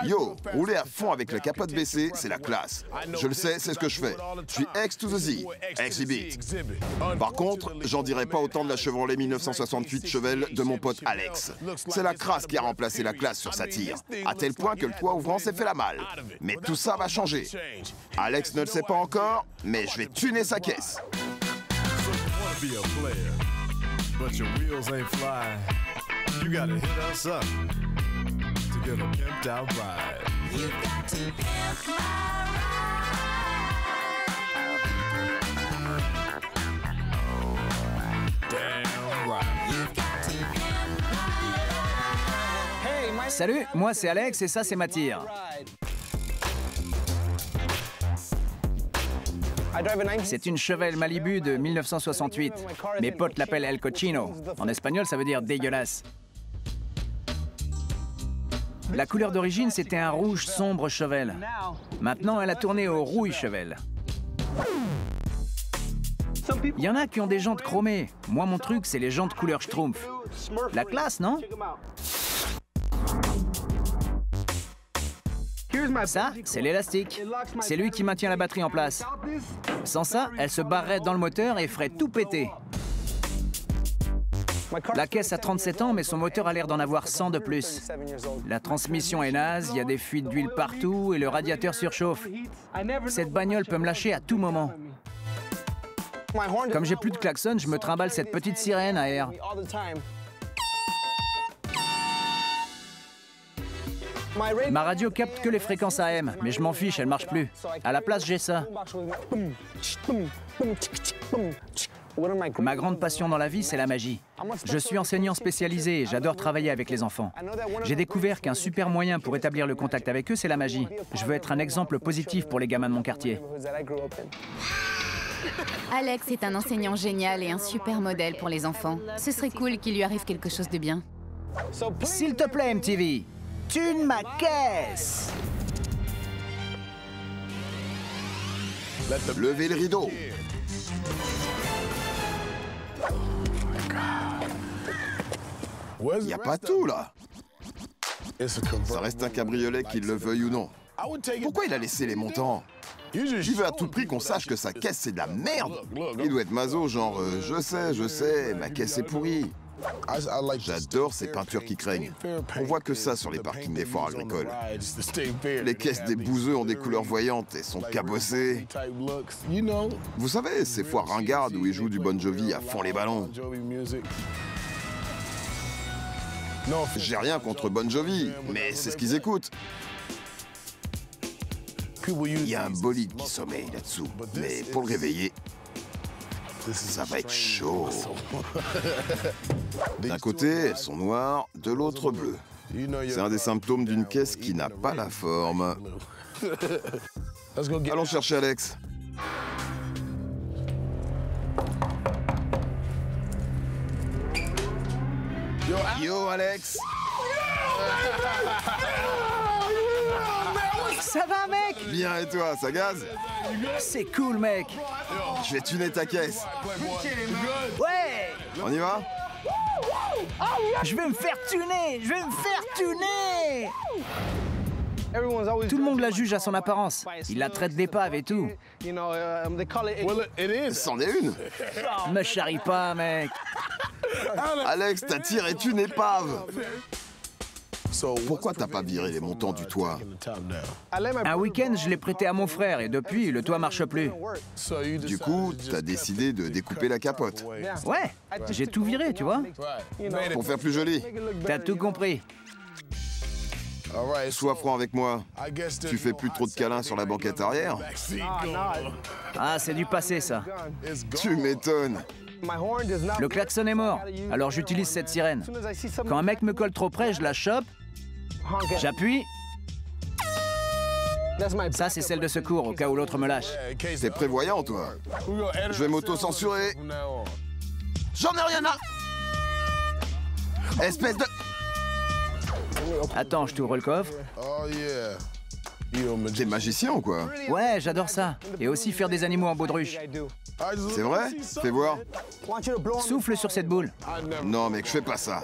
Yo, rouler à fond avec la capote baissée, c'est la classe. Je le sais, c'est ce que je fais. Je suis X to the Z, Exhibit. Par contre, j'en dirais pas autant de la Chevrolet 1968 Chevelle de mon pote Alex. C'est la crasse qui a remplacé la classe sur sa tire, à tel point que le toit ouvrant s'est fait la malle. Mais tout ça va changer. Alex ne le sait pas encore, mais je vais tuner sa caisse. Get a pimped out ride. You've got to pimp my ride. Damn right. You've got to pimp my ride. Salut, moi c'est Alex et ça c'est ma tire. C'est une Chevelle Malibu de 1968. Mes potes l'appellent El Cochino. En espagnol, ça veut dire dégueulasse. La couleur d'origine, c'était un rouge sombre Chevelle. Maintenant, elle a tourné au rouille Chevelle. Il y en a qui ont des jantes chromées. Moi, mon truc, c'est les jantes couleur Schtroumpf. La classe, non? Ça, c'est l'élastique. C'est lui qui maintient la batterie en place. Sans ça, elle se barrerait dans le moteur et ferait tout péter. La caisse a 37 ans, mais son moteur a l'air d'en avoir 100 de plus. La transmission est naze, il y a des fuites d'huile partout et le radiateur surchauffe. Cette bagnole peut me lâcher à tout moment. Comme j'ai plus de klaxon, je me trimballe cette petite sirène à air. Ma radio capte que les fréquences AM, mais je m'en fiche, elle marche plus. À la place, j'ai ça. Ma grande passion dans la vie, c'est la magie. Je suis enseignant spécialisé et j'adore travailler avec les enfants. J'ai découvert qu'un super moyen pour établir le contact avec eux, c'est la magie. Je veux être un exemple positif pour les gamins de mon quartier. Alex est un enseignant génial et un super modèle pour les enfants. Ce serait cool qu'il lui arrive quelque chose de bien. S'il te plaît, MTV, tune ma caisse! Levez le rideau. Il n'y a pas tout, là. Ça reste un cabriolet, qu'il le veuille ou non. Pourquoi il a laissé les montants? Il veut à tout prix qu'on sache que sa caisse, c'est de la merde. Il doit être maso, genre, je sais, ma caisse est pourrie. J'adore ces peintures qui craignent. On voit que ça sur les parkings des foires agricoles. Les caisses des bouseux ont des couleurs voyantes et sont cabossées. Vous savez, ces foires ringardes où ils jouent du Bon Jovi à fond les ballons. J'ai rien contre Bon Jovi, mais c'est ce qu'ils écoutent. Il y a un bolide qui sommeille là-dessous, mais pour le réveiller, ça va être chaud. D'un côté, elles sont noires, de l'autre bleues. C'est un des symptômes d'une caisse qui n'a pas la forme. Allons chercher Alex. Yo, Alex. Ça va, mec? Bien, et toi, ça gaze? C'est cool, mec. Je vais tuner ta caisse. Ouais! On y va? Je vais me faire tuner! Je vais me faire tuner! Tout le monde la juge à son apparence. Il la traite d'épave et tout. C'en est une. Me charrie pas, mec. Alex, ta tire est une épave. Pourquoi t'as pas viré les montants du toit? Un week-end, je l'ai prêté à mon frère et depuis, le toit marche plus. Du coup, t'as décidé de découper la capote. Ouais, j'ai tout viré, tu vois. Pour faire plus joli. T'as tout compris. Sois franc avec moi. Tu fais plus trop de câlins sur la banquette arrière? Ah, c'est du passé, ça. Tu m'étonnes. Le klaxon est mort, alors j'utilise cette sirène. Quand un mec me colle trop près, je la chope, j'appuie. Ça, c'est celle de secours, au cas où l'autre me lâche. T'es prévoyant, toi. Je vais m'auto-censurer. J'en ai rien à... Espèce de... Attends, je t'ouvre le coffre. T'es magicien ou quoi? Ouais, j'adore ça. Et aussi faire des animaux en baudruche. C'est vrai? Fais voir. Souffle sur cette boule. Non, mec, je fais pas ça.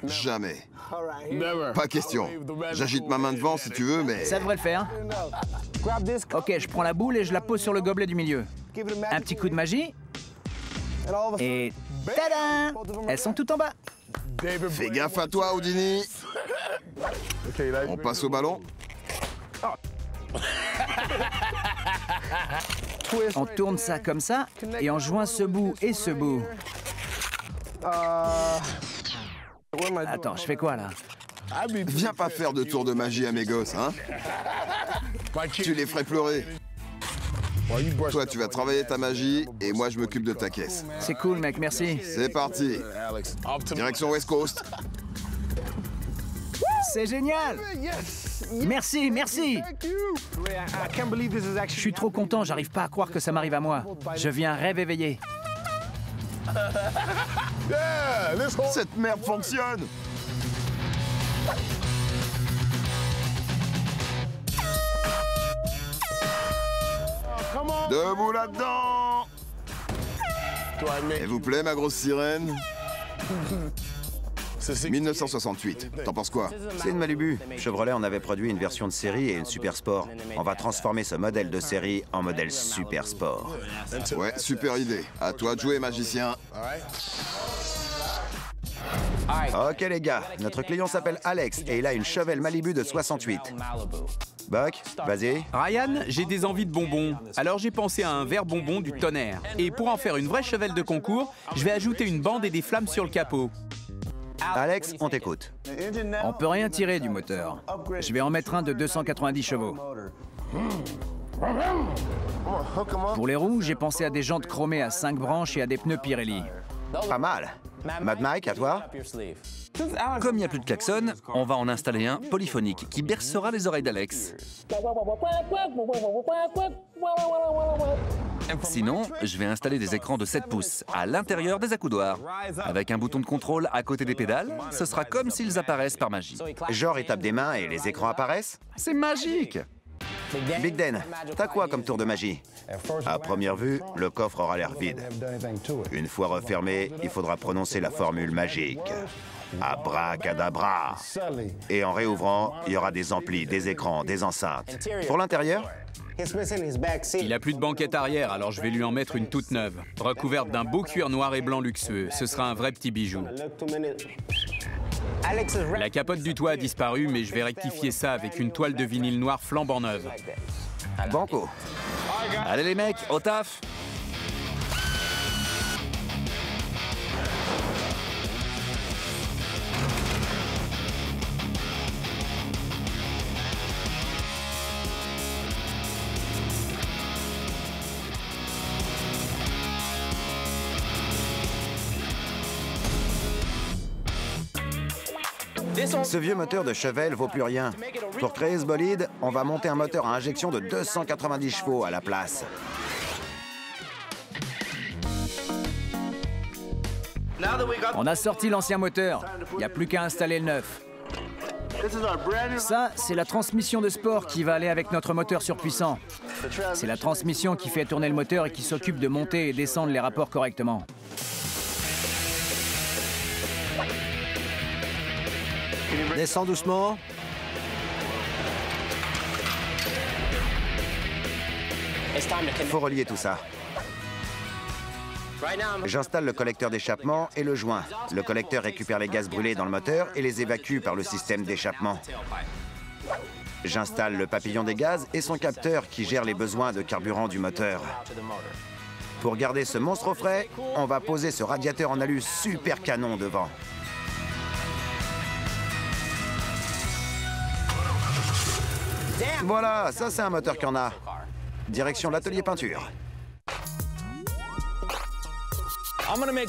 Jamais. Pas question. J'agite ma main devant si tu veux, mais... Ça devrait le faire. Ok, je prends la boule et je la pose sur le gobelet du milieu. Un petit coup de magie. Et... Tada! Elles sont toutes en bas. Fais gaffe à toi, Houdini. On passe au ballon. On tourne ça comme ça et on joint ce bout et ce bout. Attends, je fais quoi là? Viens pas faire de tour de magie à mes gosses, hein? Tu les ferais pleurer. Toi, tu vas travailler ta magie et moi, je m'occupe de ta caisse. C'est cool, mec, merci. C'est parti. Direction West Coast. C'est génial! Merci, merci! Je suis trop content, j'arrive pas à croire que ça m'arrive à moi. Je vis un rêve éveillé. Cette merde fonctionne! Debout là-dedans! Elle vous plaît, ma grosse sirène? 1968. T'en penses quoi? C'est une Malibu. Chevrolet en avait produit une version de série et une Super Sport. On va transformer ce modèle de série en modèle Super Sport. Ouais, super idée. À toi de jouer, magicien. Ok les gars, notre client s'appelle Alex et il a une Chevelle Malibu de 68. Buck, vas-y. Ryan, j'ai des envies de bonbons. Alors j'ai pensé à un verre bonbon du tonnerre. Et pour en faire une vraie chevelle de concours, je vais ajouter une bande et des flammes sur le capot. Alex, on t'écoute. On peut rien tirer du moteur. Je vais en mettre un de 290 chevaux. Pour les roues, j'ai pensé à des jantes chromées à 5 branches et à des pneus Pirelli. Pas mal. Mad Mike, à toi? Comme il n'y a plus de klaxon, on va en installer un polyphonique qui bercera les oreilles d'Alex. Sinon, je vais installer des écrans de 7 pouces à l'intérieur des accoudoirs. Avec un bouton de contrôle à côté des pédales, ce sera comme s'ils apparaissent par magie. Genre, il tape des mains et les écrans apparaissent? C'est magique! Big Dan, t'as quoi comme tour de magie? À première vue, le coffre aura l'air vide. Une fois refermé, il faudra prononcer la formule magique. Abracadabra. Et en réouvrant, il y aura des amplis, des écrans, des enceintes. Pour l'intérieur? Il a plus de banquette arrière, alors je vais lui en mettre une toute neuve, recouverte d'un beau cuir noir et blanc luxueux. Ce sera un vrai petit bijou. La capote du toit a disparu, mais je vais rectifier ça avec une toile de vinyle noir flambant neuve. Banco. Allez les mecs, au taf! Ce vieux moteur de Chevelle vaut plus rien. Pour créer ce bolide, on va monter un moteur à injection de 290 chevaux à la place. On a sorti l'ancien moteur. Il n'y a plus qu'à installer le neuf. Ça, c'est la transmission de sport qui va aller avec notre moteur surpuissant. C'est la transmission qui fait tourner le moteur et qui s'occupe de monter et descendre les rapports correctement. Descends doucement. Faut relier tout ça. J'installe le collecteur d'échappement et le joint. Le collecteur récupère les gaz brûlés dans le moteur et les évacue par le système d'échappement. J'installe le papillon des gaz et son capteur qui gère les besoins de carburant du moteur. Pour garder ce monstre au frais, on va poser ce radiateur en alu super canon devant. Voilà, ça c'est un moteur qu'il y en a. Direction l'atelier peinture.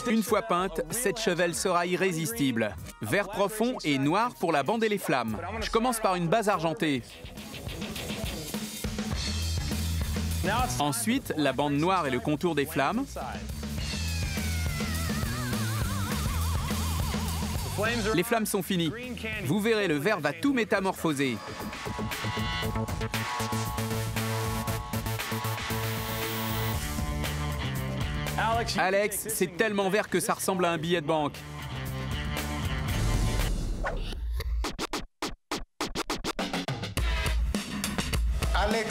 Une fois peinte, cette chevelle sera irrésistible. Vert profond et noir pour la bande et les flammes. Je commence par une base argentée. Ensuite, la bande noire et le contour des flammes. Les flammes sont finies. Vous verrez, le vert va tout métamorphoser. Alex, c'est tellement vert que ça ressemble à un billet de banque.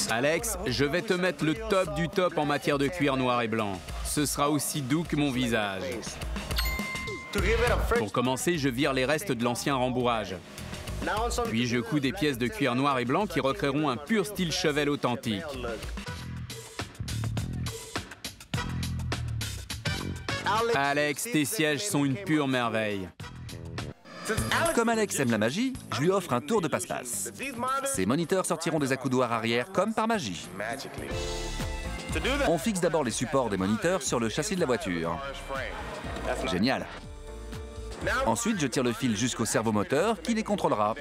Alex, je vais te mettre le top du top en matière de cuir noir et blanc. Ce sera aussi doux que mon visage. Pour commencer, je vire les restes de l'ancien rembourrage. Puis je couds des pièces de cuir noir et blanc qui recréeront un pur style Chevelle authentique. Alex, tes sièges sont une pure merveille. Comme Alex aime la magie, je lui offre un tour de passe-passe. Ces moniteurs sortiront des accoudoirs arrière comme par magie. On fixe d'abord les supports des moniteurs sur le châssis de la voiture. Génial. Ensuite, je tire le fil jusqu'au servomoteur qui les contrôlera.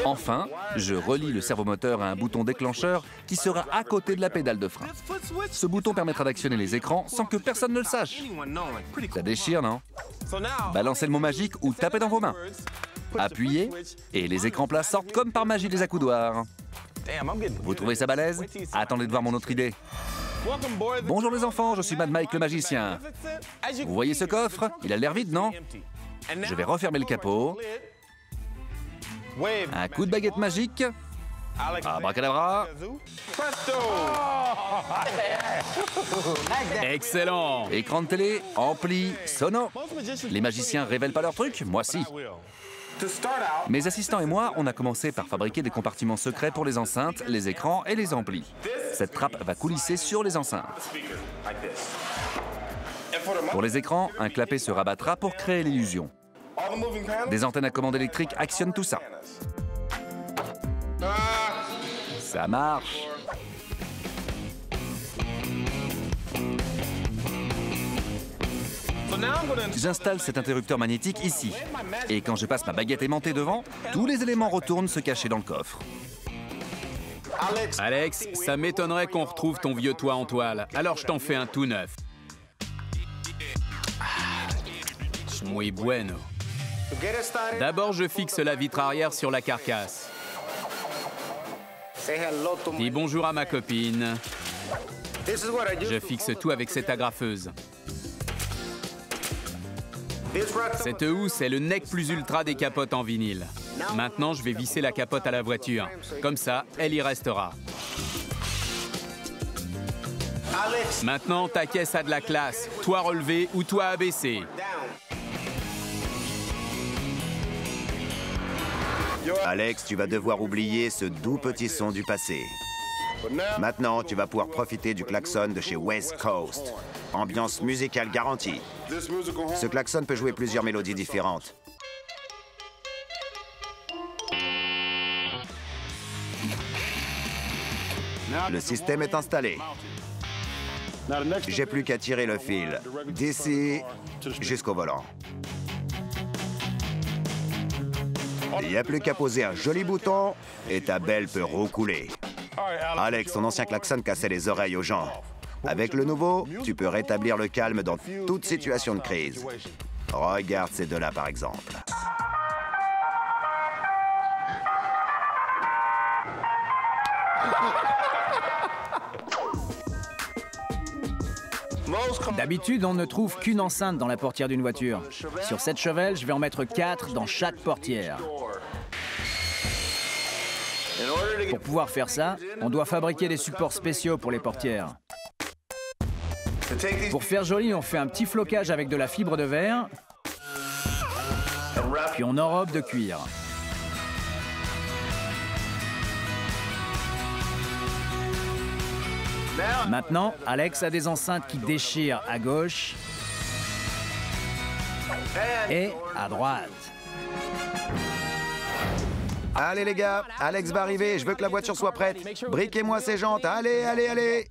Enfin, je relie le servomoteur à un bouton déclencheur qui sera à côté de la pédale de frein. Ce bouton permettra d'actionner les écrans sans que personne ne le sache. Ça déchire, non? Balancez le mot magique ou tapez dans vos mains. Appuyez et les écrans plats sortent comme par magie des accoudoirs. Vous trouvez ça balèze? Attendez de voir mon autre idée. Bonjour les enfants, je suis Mad Mike le magicien. Vous voyez ce coffre? Il a l'air vide, non? Je vais refermer le capot. Un coup de baguette magique. Abracadabra. Excellent. Écran de télé, ampli, sono. Les magiciens révèlent pas leurs trucs? Moi si. Mes assistants et moi, on a commencé par fabriquer des compartiments secrets pour les enceintes, les écrans et les amplis. Cette trappe va coulisser sur les enceintes. Pour les écrans, un clapet se rabattra pour créer l'illusion. Des antennes à commande électrique actionnent tout ça. Ça marche. J'installe cet interrupteur magnétique ici. Et quand je passe ma baguette aimantée devant, tous les éléments retournent se cacher dans le coffre. Alex, ça m'étonnerait qu'on retrouve ton vieux toit en toile. Alors je t'en fais un tout neuf. Muy bueno. D'abord, je fixe la vitre arrière sur la carcasse. Dis bonjour à ma copine. Je fixe tout avec cette agrafeuse. Cette housse est le nec plus ultra des capotes en vinyle. Maintenant, je vais visser la capote à la voiture. Comme ça, elle y restera. Maintenant, ta caisse a de la classe. Toit relevé ou toit abaissé. Alex, tu vas devoir oublier ce doux petit son du passé. Maintenant, tu vas pouvoir profiter du klaxon de chez West Coast. Ambiance musicale garantie. Ce klaxon peut jouer plusieurs mélodies différentes. Le système est installé. J'ai plus qu'à tirer le fil d'ici jusqu'au volant. Il n'y a plus qu'à poser un joli bouton et ta belle peut roucouler. Alex, ton ancien klaxon cassait les oreilles aux gens. Avec le nouveau, tu peux rétablir le calme dans toute situation de crise. Regarde ces deux-là, par exemple. D'habitude, on ne trouve qu'une enceinte dans la portière d'une voiture. Sur cette Chevelle, je vais en mettre 4 dans chaque portière. Pour pouvoir faire ça, on doit fabriquer des supports spéciaux pour les portières. Pour faire joli, on fait un petit flocage avec de la fibre de verre, puis on enrobe de cuir. Maintenant, Alex a des enceintes qui déchirent à gauche et à droite. Allez les gars, Alex va arriver, je veux que la voiture soit prête. Briquez-moi ces jantes, allez, allez, allez.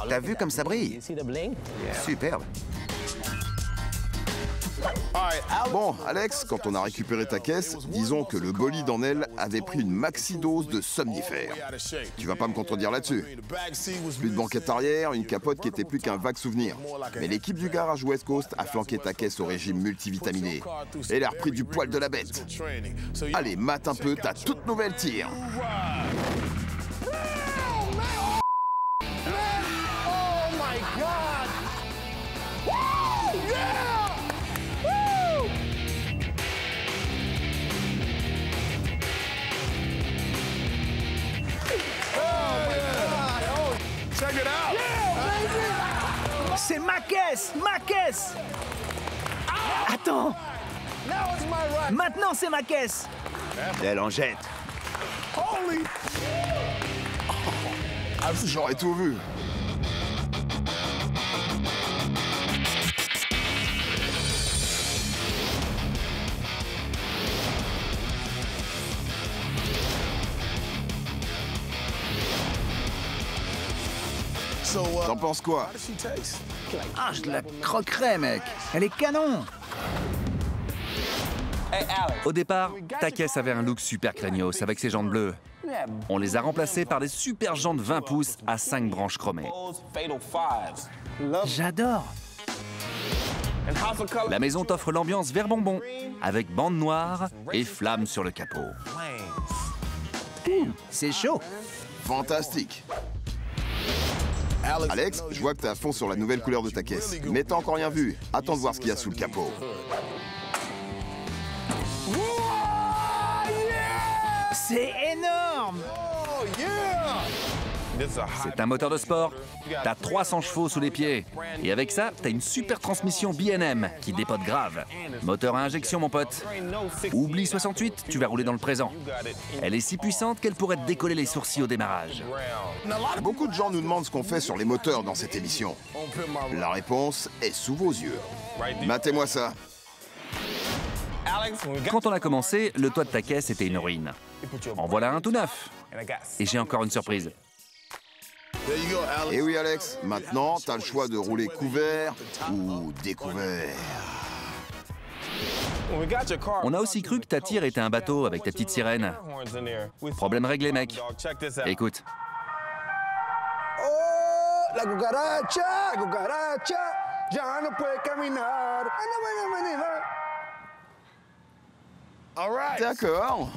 T'as vu comme ça brille? Superbe. Bon, Alex, quand on a récupéré ta caisse, disons que le bolide en elle avait pris une maxi-dose de somnifères. Tu vas pas me contredire là-dessus. Plus de banquette arrière, une capote qui était plus qu'un vague souvenir. Mais l'équipe du garage West Coast a flanqué ta caisse au régime multivitaminé. Et elle a repris du poil de la bête. Allez, mate un peu ta toute nouvelle tire. C'est ma caisse! Ma caisse! Attends! Maintenant, c'est ma caisse! Elle en jette. J'aurais tout vu. T'en penses quoi? Ah, je la croquerais, mec! Elle est canon! Au départ, ta caisse avait un look super craignos avec ses jantes bleues. On les a remplacées par des super jantes 20 pouces à 5 branches chromées. J'adore! La maison t'offre l'ambiance vert bonbon, avec bande noire et flammes sur le capot. C'est chaud! Fantastique. Alex, je vois que t'es à fond sur la nouvelle couleur de ta caisse. Mais t'as encore rien vu. Attends de voir ce qu'il y a sous le capot. C'est énorme! C'est un moteur de sport. T'as 300 chevaux sous les pieds. Et avec ça, t'as une super transmission B&M qui dépote grave. Moteur à injection, mon pote. Oublie 68, tu vas rouler dans le présent. Elle est si puissante qu'elle pourrait te décoller les sourcils au démarrage. Beaucoup de gens nous demandent ce qu'on fait sur les moteurs dans cette émission. La réponse est sous vos yeux. Matez-moi ça. Quand on a commencé, le toit de ta caisse était une ruine. En voilà un tout neuf. Et j'ai encore une surprise. Et oui, Alex, maintenant, t'as le choix de rouler couvert ou découvert. On a aussi cru que ta tire était un bateau avec ta petite sirène. Problème réglé, mec. Écoute. La cucaracha, ya no puede caminar. D'accord.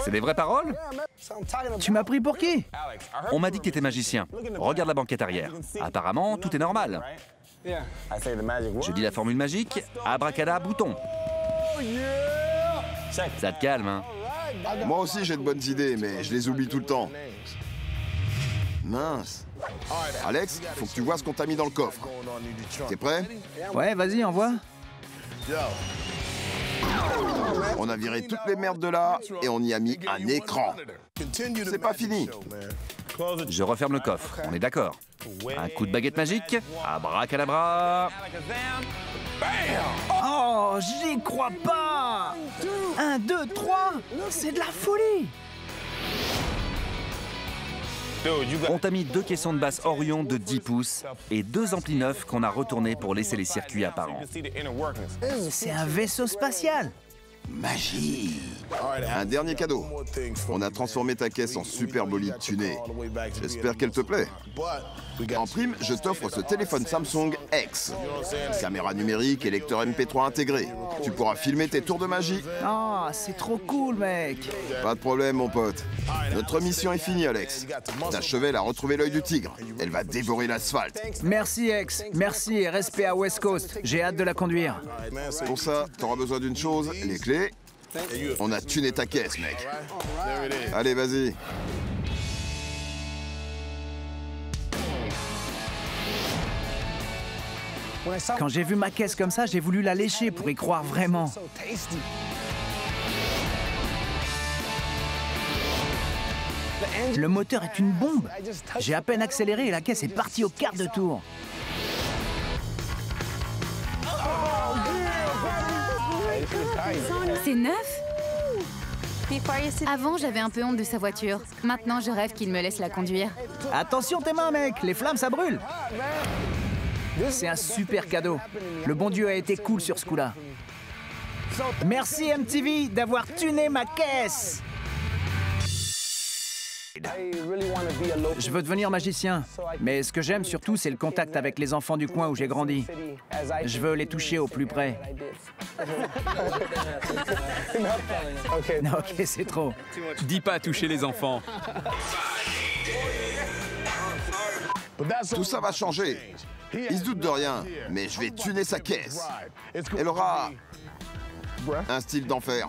C'est des vraies paroles? Tu m'as pris pour qui? On m'a dit que t'étais magicien. Regarde la banquette arrière. Apparemment, tout est normal. Je dis la formule magique, abracadabra, bouton. Ça te calme, hein? Moi aussi, j'ai de bonnes idées, mais je les oublie tout le temps. Mince. Alex, faut que tu vois ce qu'on t'a mis dans le coffre. T'es prêt? Ouais, vas-y, envoie. On a viré toutes les merdes de là et on y a mis un écran. C'est pas fini. Je referme le coffre, on est d'accord. Un coup de baguette magique, abracadabra. Oh, j'y crois pas! 1, 2, 3! C'est de la folie! On t'a mis 2 caissons de basse Orion de 10 pouces et 2 amplis neufs qu'on a retournés pour laisser les circuits apparents. C'est un vaisseau spatial! Magie! Un dernier cadeau. On a transformé ta caisse en super bolide tuné. J'espère qu'elle te plaît. En prime, je t'offre ce téléphone Samsung X. Caméra numérique et lecteur MP3 intégré. Tu pourras filmer tes tours de magie. Oh, c'est trop cool, mec! Pas de problème, mon pote. Notre mission est finie, Alex. Ta chevelle a retrouvé l'œil du tigre. Elle va dévorer l'asphalte. Merci, X. Merci et respect à West Coast. J'ai hâte de la conduire. Pour ça, t'auras besoin d'une chose, les clés. On a tuné ta caisse, mec. Allez, vas-y. Quand j'ai vu ma caisse comme ça, j'ai voulu la lécher pour y croire vraiment. Le moteur est une bombe. J'ai à peine accéléré et la caisse est partie au quart de tour. C'est neuf? Avant, j'avais un peu honte de sa voiture. Maintenant, je rêve qu'il me laisse la conduire. Attention tes mains, mec! Les flammes, ça brûle! C'est un super cadeau. Le bon Dieu a été cool sur ce coup-là. Merci MTV d'avoir tuné ma caisse! Je veux devenir magicien, mais ce que j'aime surtout, c'est le contact avec les enfants du coin où j'ai grandi. Je veux les toucher au plus près. Ok, c'est trop. Dis pas toucher les enfants. Tout ça va changer. Il se doute de rien, mais je vais tuner sa caisse. Elle aura un style d'enfer.